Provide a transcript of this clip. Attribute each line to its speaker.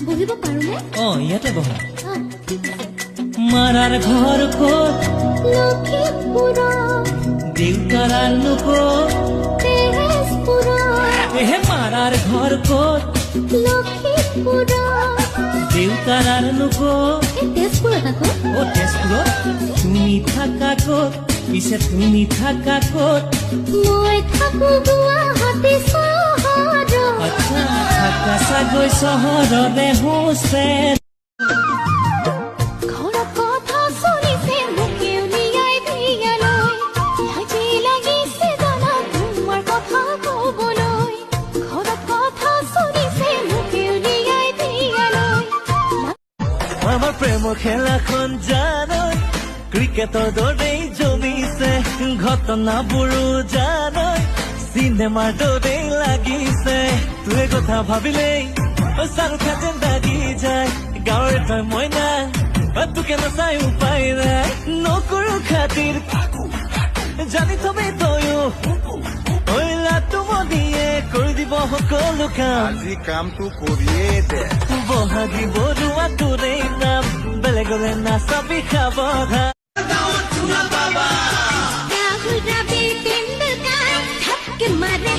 Speaker 1: বহিব পাৰোনে?
Speaker 2: ইয়াতে বহা। মাৰাৰ ঘৰ ক'ত?
Speaker 1: লখিমপুৰ
Speaker 2: দেউতাৰ আলু ক'ত?
Speaker 1: তেজপুৰ
Speaker 2: মাৰাৰ ঘৰ ক'ত?
Speaker 1: লখিমপুৰ
Speaker 2: দেউতাৰ আলু ক'ত?
Speaker 1: তেজপুৰত আকৌ
Speaker 2: তেজপুৰত? তুমি থাকা ক'ত? পিছে তুমি থাকা ক'ত?
Speaker 1: মই থাকো গুৱাহাটী চহৰত।
Speaker 2: আচ্ছা, থাকা চাগৈ চহৰতে হৈছে।
Speaker 1: ঘৰত কথা চলিছে মোকে উলিয়াই দিয়ালৈ। লাজি লাগিছে জানা তোমাৰ কথা কবলৈ। ঘৰত কথা চলিছে মোকে উলিয়াই দিয়ালৈ।
Speaker 2: আমাৰ প্ৰেমৰ খেলাখন জানৈ ক্ৰিকেটৰ দৰেই জমিছে। ঘটনাবোৰো জানৈ চিনেমাৰ দৰেই লাগিছে। তোৰে কথা ভাবিলেই চাৰুখা যেন লাগি যায়। গাঁৱৰ তই মইনা তোকে নাচাই উপায় নাই। নকৰো খাতিৰ জানি থবি তয়ো লাটুমনিয়ে কৰি দিব সকলো কাম।
Speaker 3: আজি কামটো কৰিয়ে দে।
Speaker 2: বহাগী বৰুৱা তোৰে নাম বেলেগলে নাচাবি সাৱধান।
Speaker 1: राहुल द्रविड़ तेंदुलकर थक मारे